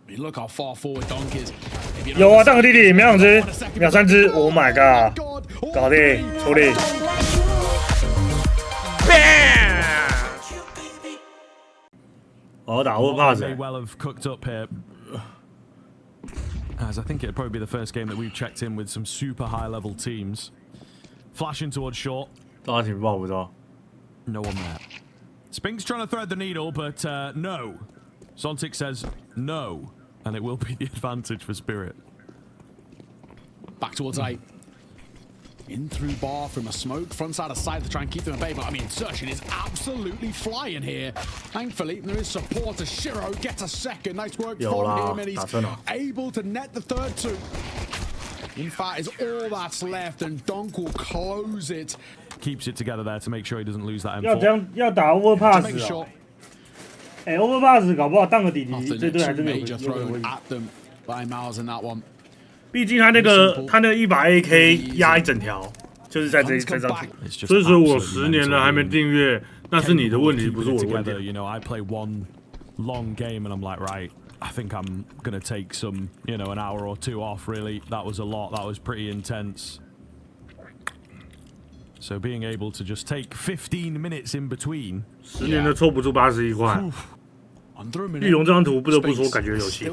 Look how far forward donk is. 有啊，donk弟弟秒2只，秒3只 ，Oh my god， 搞定，处理。我打 overpass。 well have cooked up here. As I think it'd probably be the first game that we've checked in with some super high-level teams. Flashing towards short. 大家挺爆不到。No one there. Spink's trying to thread the needle, but no. Sontic says no, and it will be the advantage for Spirit. Back towards A. In through bar from a smoke, front side of sight to try and keep them at bay. But I mean, Insertion is absolutely flying here. Thankfully, there is support as Shiro gets a second. Nice work from him, and he's able to net the third two. In fact, is all that's left, and donk will close it. Keeps it together there to make sure he doesn't lose that M4. 要这样，要打 overpass 哦。哎 ，overpass 搞不好donk弟弟这队还真有机会。 By Mouz in that one. 毕竟他那个一把 AK 压一整条，就是在这张图。所以说我10年了还没订阅，那是你的问题，不是我的问题。You know, I play one long game and I'm like, right, I think I'm gonna take some, you know, an hour or two off. Really, that was a lot. That was pretty intense. So being able to just take 15 minutes in between. 10年都凑不出81块。 玉龙这张图不得不说感觉有戏，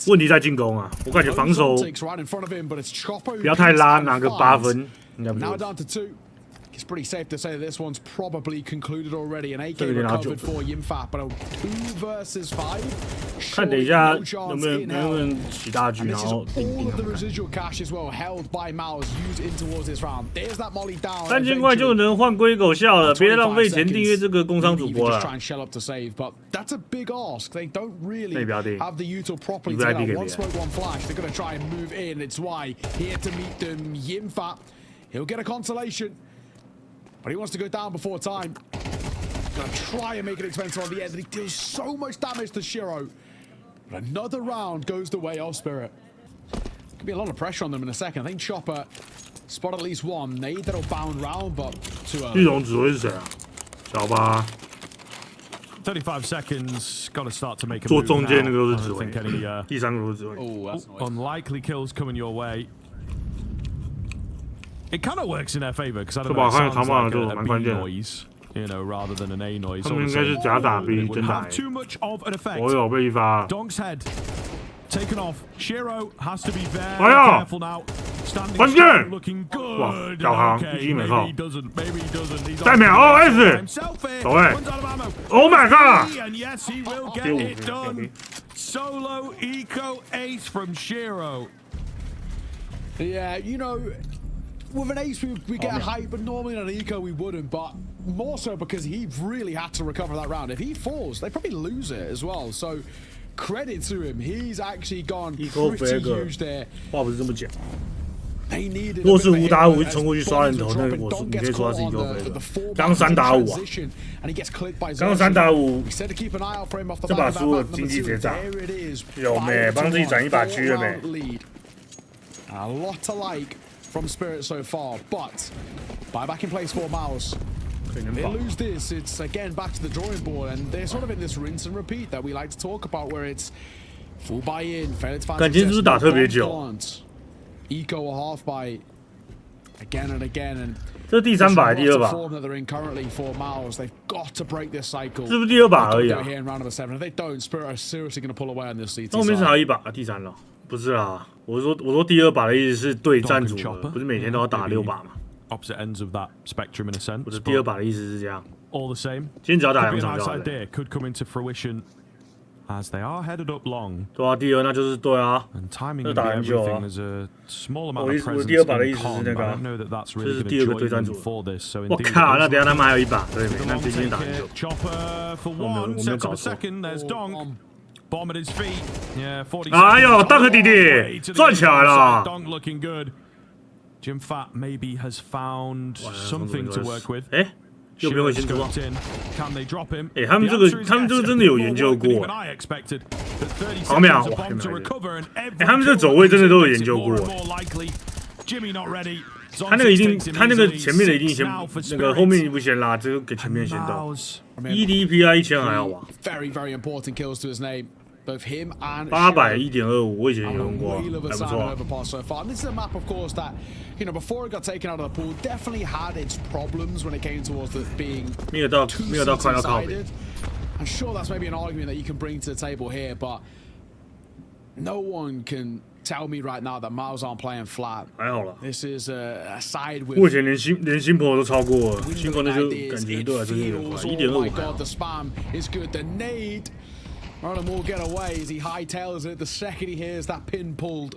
问题在进攻啊！我感觉防守不要太拉，拿个8分应该不错。 It's pretty safe to say that this one's probably concluded already. An AK recovered for Yimfat, but a 2 versus 5. 看等一下能不能起大局，然后 all of the residual cash as well held by Mouz used in towards this round. There's that molly down. 3000块就能换龟狗笑了，别浪费钱订阅这个工商主播了。 Try and shell up to save, but that's a big ask. They don't really have the util properly to get one smoke, one flash. They're going to try and move in. It's why here to meet them, Yimfat. He'll get a consolation. But he wants to go down before time. Gonna try and make it expensive on the end, and he deals so much damage to Shiro. But another round goes the way of Spirit. Could be a lot of pressure on them in a second. I think Chopper spot at least one nade that'll bound round, but too early. 玉龙指挥是谁啊？小巴。 35 seconds. Got to start to make a move. 做中间那个都是指挥， any, 第3个都是指挥。unlikely kills coming your way. It kind of works in their favor because I don't 这把 know. 看 It 长 sounds 把 like 就 a 蛮 B 关键的。 noise, you know, rather than an A noise. 他们应该是假打 B 真打 A。 Too much of an effect. 我有被一发。 Donk's head taken off. Shiro has to be very 哎呀 careful now. Standing 关 strong, 键 looking 哇， good. 小航 Okay, 一击没 maybe 扣 he。doesn't. Maybe he doesn't. He's 再秒 OS， 走位。Oh my god！ And yes, he will get it done. Solo eco ace from Shiro. Yeah, you know, with an ace we get a hype, but normally on an eco we wouldn't. But more so because he really had to recover that round. If he falls, they probably lose it as well. So credit to him, he's actually gone pretty huge there. 话不是这么讲。 They needed 若是5打5冲过去刷人头，那你可以说他是一个飞的。刚3打5啊，刚3打5，这把输了经济结账，有没？帮自己攒一把狙了没？ A lot to like from Spirit so far, but buyback in place for Mouz. They lose this, it's again back to the drawing board, and they're sort of in this rinse and repeat that we like to talk about, where it's full buy-in, failed to find success, eco or half buy again and again, and 这是第3把还是第2把？ form that they're in currently for Mouz. They've got to break this cycle. 是不是第2把而已啊？ Here in round number 7. If they don't, Spirit are seriously going to pull away on this lead. 后面是还有1把，第3了，不是啦。我说第2把的意思是对战组合，不是每天都要打6把嘛？ Opposite ends of that spectrum in a sense. 我的第2把的意思是这样。 All the same. 今天只要打2场就好了。 Could come into fruition as they are headed up long. 对啊，第2那就是对啊。那打很久啊。我的第2把的意思是那个，这是第2个对战组合。我靠，那等下他们还有1把，对没？那今天打很久。我没有搞错。 Bomb at his feet. Yeah, 40. 哎呦，donk弟弟赚起来了。 Donk looking good. Jim Fat maybe has found something to work with. 哎，右边会先出啊。 Can they drop him? 哎，他们这个真的有研究过。好秒，哇，哎，他们这走位真的都有研究过。 Jimmy not ready. 他那个一定，他那个前面的一定先，那个后面一不先拉，这个给前面先到。EDPI 1000还好吧 ？Very important kills to his name. both him and 800.125，我以前有用过，还不错。So far, and this is a map, of course, that before it got taken out of the pool, definitely had its problems when it came towards it being too city-sided. I'm sure that's maybe an argument that you can bring to the table here, but no one can tell me right now that Mouz aren't playing flat. 还好啦。This is a side with. 目前连新婆都超过了，新婆那就感觉对来说有点快，1.25。Oh my god, the spam is good. The nade. Roland will get away as he hightails it the second he hears that pin pulled.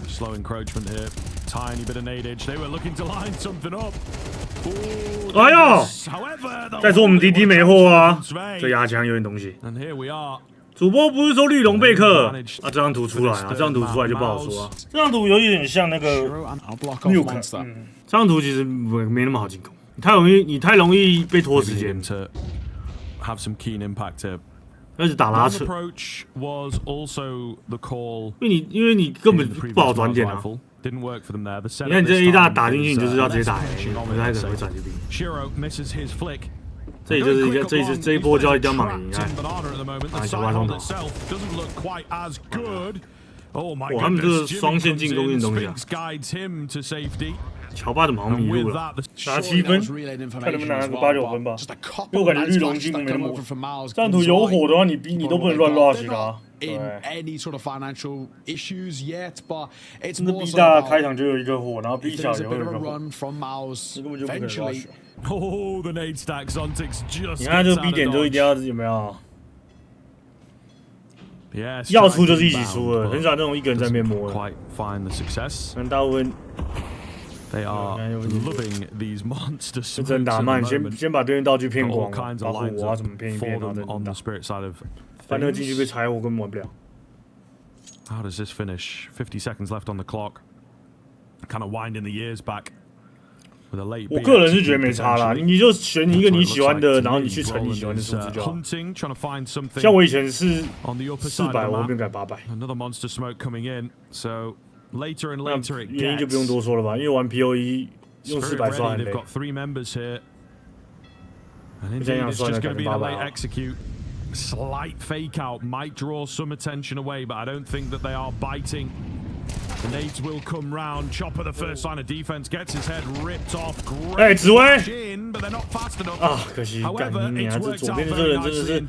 Slow encroachment here. Tiny bit of nadage. They were looking to line something up. 哎呦！再说我们滴滴没货啊，这压枪有点东西。And here we are. 主播不是说绿龙贝克啊？这张图出来啊，这张图出来就不好说啊。这张图有点像那个 Nuke， 这张图其实没那么好进攻，你太容易被拖时间。Have some keen impact here. 开始打拉扯。因为你根本不好转点啊。你看你这一大打进去，你就是要直接打，不太可能会转进去。这一波就一定要莽赢，啊，小巴中投。哇，他们这个双线进攻运动啊！乔巴怎么好像迷路了？拿7分，看能不能拿个8、9分吧。因为我感觉绿龙进攻没那么稳。这样图有火的话，你都不能乱 rush 他。In any sort of financial issues yet, but it's more so about 开场就有一个火，然后 B 小也会有一个火。这根本就不可能 rush。Oh, the nade stacks Ontix just. 你看这个 B 点就一定要有没有？要出就是一起出了，很少那种一个人在那边摸的。但大部分 They are loving these monster smokes. 真打慢，先把对面道具骗光，把火啊什么骗一骗，然后再打。反正进去被柴火根本玩不了。How does this finish? 50 seconds left on the clock. Kind of winding the years back. With a late. 我个人是觉得没差啦，你就选一个你喜欢的，然后你去乘你喜欢的数字就好。像我以前是400，我变改800。Another monster smoke coming in. So later and later it gets. 原因就不用多说了吧，因为玩 POE 用400刷很累。They've got 3 members here. And indeed, it's just going to be a late execute. Slight fake out might draw some attention away, but I don't think that they are biting. The nades will come round. Chopper, the first line of defense, gets his head ripped off. Great chin, but they're not fast enough. 啊，可惜，干你娘！这左边这个人真的是很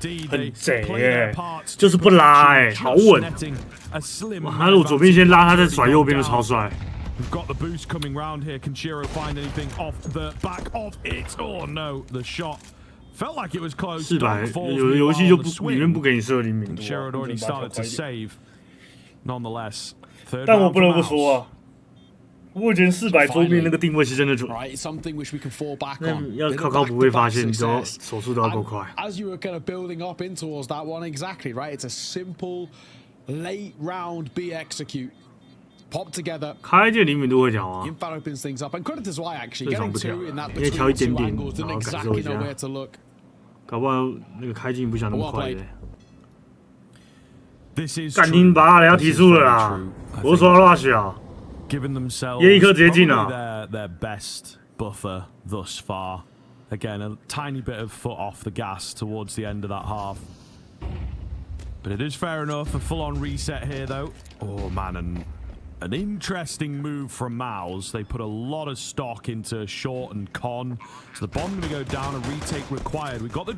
贼耶，就是不拉哎，好稳。他如果左边先拉，他再甩右边就超帅。We've got the boost coming round here. Can Shiro find anything off the back of it? Oh no, the shot. Felt like it was close. 400有的游戏就不里面不给你设灵敏度。Shiro already started to save. Nonetheless, 但我不得不说啊，我以前400桌面那个定位是真的准。那要靠不被发现，你都手速都要够快。As you were kind of building up in towards that one, exactly right. It's a simple late round B execute. Pop together. 开这灵敏度会讲啊。Infat opens things up, and credit is why actually getting 2 in that 因为调一点 between 点， two angles 然 didn't 后感受 exactly 一 know 下 where to look. 搞不好那个开镜不想那么快的。This is 干你把要提速了啦！我说 rush 啊，耶一颗直接进了。Their best buffer thus far. Again, a tiny bit of foot off the gas towards the end of that half. But it is fair enough. A full-on reset here, though. Oh man, and an interesting move from Mouz. They put a lot of stock into short and con. So the bomb going to go down, a retake required. We've got the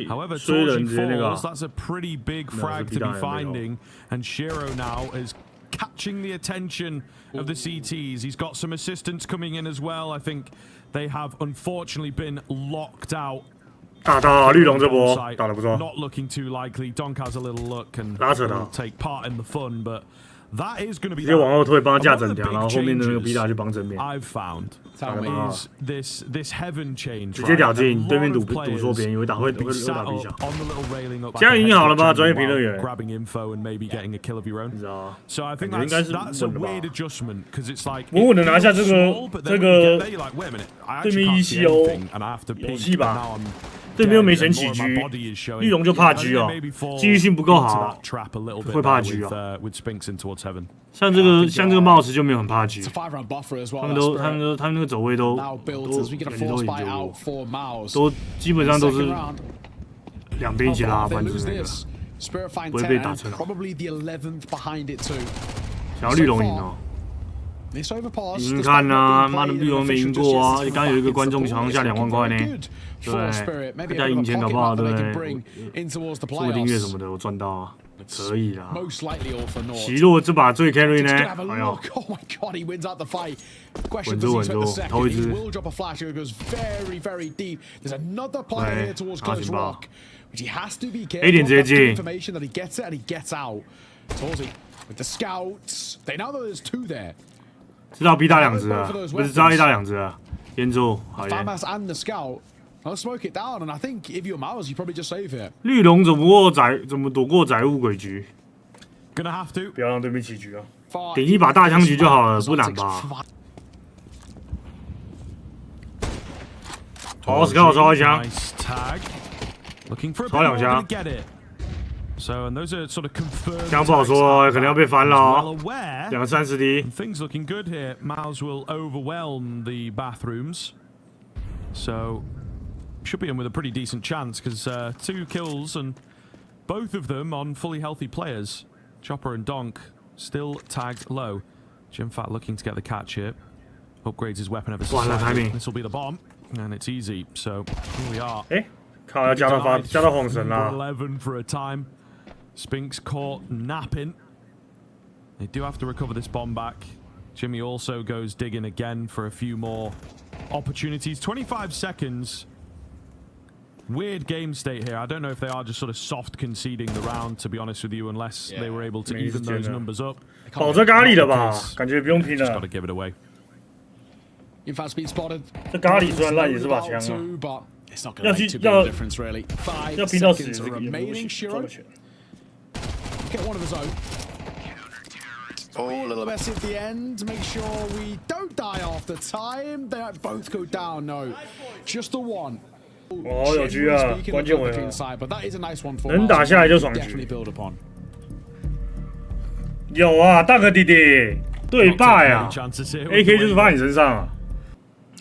However, Torchy falls. That's a pretty big frag to be finding. And Shiro now is catching the attention of the CTs. He's got some assistance coming in as well. I think they have unfortunately been locked out. 打绿龙这波打得不错。 Not looking too likely. Donk has a little look and will take part in the fun, but that is going to be. 直接往后退，帮他架整条，然后后面的那个 B 打去帮正面。I've found is this heaven change. 直接屌进，对面赌说别人以为会打 B 小。这样已经好了吧？专业评论员。Grabbing info and maybe getting a kill of your own. 你知道 So I think that's a weird adjustment because it's like. 稳的拿下这个对面1-7哦，有戏吧？这边又没选起狙，绿龙就怕狙哦，记忆性不够好，会怕狙哦。像这个 Mouz 就没有很怕狙，他们那个走位都感觉都研究过，都基本上都是两边一起拉，不然就是那个不会被打成。想要绿龙赢哦。 你看呐，妈的绿龙没赢过啊！刚有一个观众想要下2万块呢，对，大家赢钱搞不好，对不对？做个订阅什么的，我赚到啊，可以啦。奇洛这把最 carry 呢，哎呦，稳住稳住，投一支，对，拿情报 ，A 点直接进。 知道 B 大2只了，不是知道 A 大2只了，淹住，好淹。绿龙怎么躲过载物鬼局？不要让对面起局啊！顶一把大枪局就好了，不难吧？好，Scout 刷一枪，刷2枪。 这样不好说，可能要被翻了哦。2个30滴。Things looking good here. Mouz will overwhelm the bathrooms, so should be in with a pretty decent chance because 2 kills and both of them on fully healthy players. Chopper and donk still tagged low. Jimfat looking to get the catch here. Upgrades his weapon ever so slightly. This will be the bomb, and it's easy. So here we are. 靠，要加到红神啦。 11 for a time. Spinks caught napping. They do have to recover this bomb back. Jimmy also goes digging again for a few more opportunities. 25 seconds. Weird game state here. I don't know if they are just sort of soft conceding the round, to be honest with you, unless they were able to even those numbers up. 保着咖喱了吧？感觉不用拼了。Just got to give it away. In fact, speed spotted. 这咖喱虽然烂，也是把枪啊。要拼到10这个也不行，赚了钱。 Get one of his own. Oh, a little messy at the end. Make sure we don't die after time. They both go down. No, just the one. 哦，有狙啊！关键回合， but that is a nice one for 能打下来就爽局。有啊，大哥弟弟，对霸呀 ！AK 就是发你身上啊。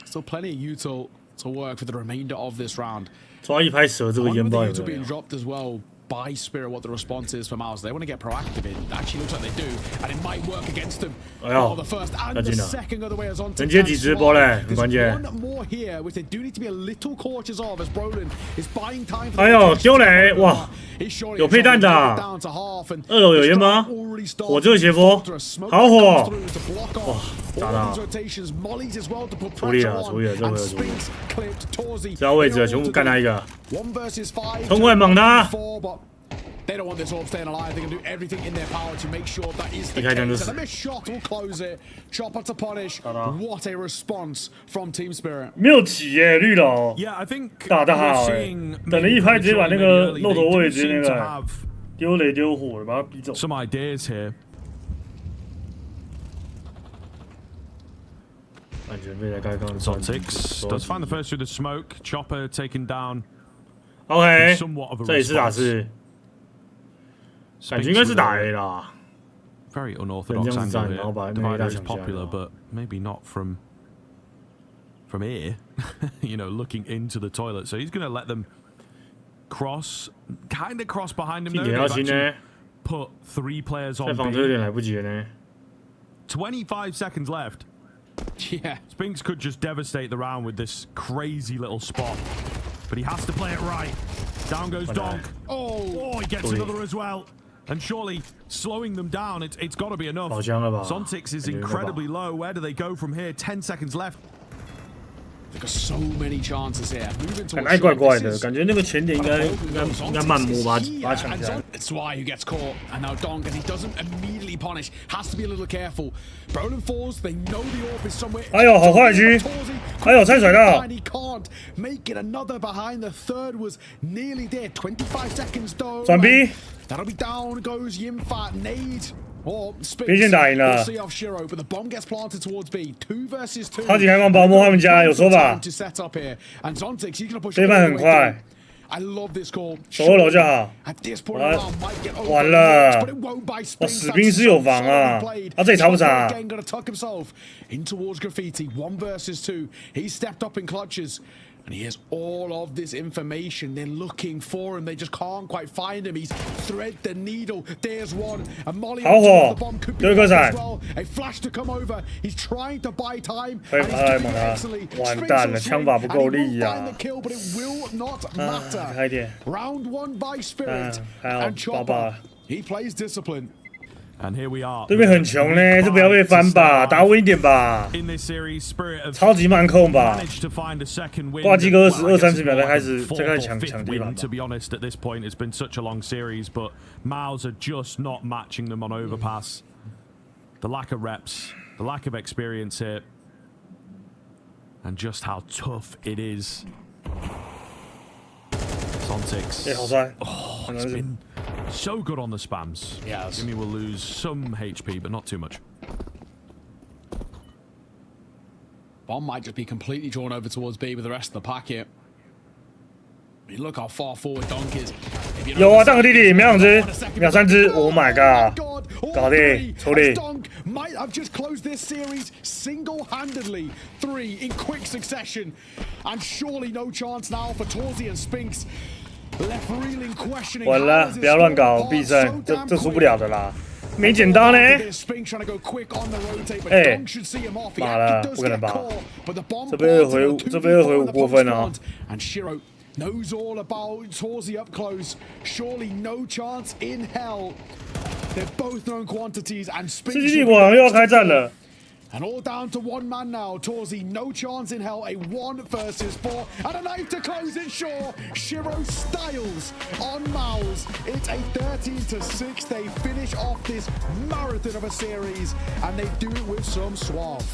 Still plenty of util to work for the remainder of this round. 抓一拍蛇，这个烟包有没有？ By Spirit, what the response is for Mouz. They want to get proactive in. It actually looks like they do, and it might work against them. Oh, the first and the second of the way is on. 能接几只波嘞？很关键。 One more here, which they do need to be a little cautious of, as Brolin is buying time. 哎呦，丢雷！哇，有配弹的。2楼有烟吗？火这个斜坡，好火！哇，打到。处理了，处理了，这回有处理。知道位置了，全部干他一个。冲过来猛他！ They don't want this orb staying alive. They can do everything in their power to make sure that is the case. And the missed shot will close it. Chopper to punish. What a response from Team Spirit. 没有起耶，绿龙。Yeah, I think 打得好哎，等了一拍直接把那个漏斗位直接那个丢雷丢火，把他逼走。 Some ideas here. 感觉未来刚刚 Zontics does find the first through the smoke. Chopper taken down. OK， 这里是打是。 感觉应该是打 A 啦。 Very unorthodox angle here. Divider is popular, but maybe not from here. You know, looking into the toilet. So he's going to let them cross, kind of cross behind him. They've actually put 3 players on. 25 seconds left. Yeah, Spinks could just devastate the round with this crazy little spot, but he has to play it right. Down goes donk. Oh, he gets another as well. And surely slowing them down, it's got to be enough. Zontics is incredibly low. Where do they go from here? 10 seconds left. They've got so many chances here. Moving towards 还怪怪的，感觉那个前点应该慢摸把它抢下来。 It's why he gets caught, and now donk, as he doesn't immediately punish, has to be a little careful. Brolin falls. They know the orb is somewhere. 哎呦，好坏狙！哎呦，菜甩到。 He can't make it. Another behind. The third was nearly there. 25 seconds though. 转 B. That'll be down. Goes Yimfat. Nade. Or Spinks. We'll see off Shiro, but the bomb gets planted towards B. 2 versus 2. 超级开放包摸他们家，有说法。 To set up here, and Zontics, he's gonna push. 这一半很快。I love this call. 守2楼就好。完了，我死兵是有防啊，这里查不查？In towards graffiti, 1 versus 2. He stepped up in clutches. And he has all of this information. They're looking for him. They just can't quite find him. He's thread the needle. There's one. And Molly the bomb could be as well. A flash to come over. He's trying to buy time. And he's doing it excellently. 完蛋了，枪法不够力呀。 The kill, but it will not matter. Round 1 by Spirit. And Chopper. He plays discipline. And here we are. 对面很穷呢，这不要被翻吧，打稳一点吧。超级慢控吧。挂机个20-30秒才开始抢地板。To be honest, at this point, it's been such a long series, but Mouz are just not matching them on overpass. The lack of reps, the lack of experience here, and just how tough it is. Sontics. 好帅。 Oh, it's been so good on the spams. Yeah, Jimmy will lose some HP, but not too much. Bomb might just be completely drawn over towards B with the rest of the pack here. I mean, look how far forward donk is. 有啊，donk弟弟秒2只，秒3只。Oh my god！ 搞定，处理。 donk might have just closed this series single-handedly. 3 in quick succession, and surely no chance now for Torzi and Spinks. 完了，不要乱搞，必胜，这输不了的啦，没剪刀呢。哎，妈了，不可能吧？这边2回5过分啊。 Knows all about Torzi up close. Surely no chance in hell. They're both known quantities and Spinks. 世纪帝国好像又要开战了。 And all down to 1 man now. Torzi, no chance in hell. A 1 versus 4. And a knife to close it short. Shiro styles on Mouz. It's a 13-6. They finish off this marathon of a series. And they do it with some suave.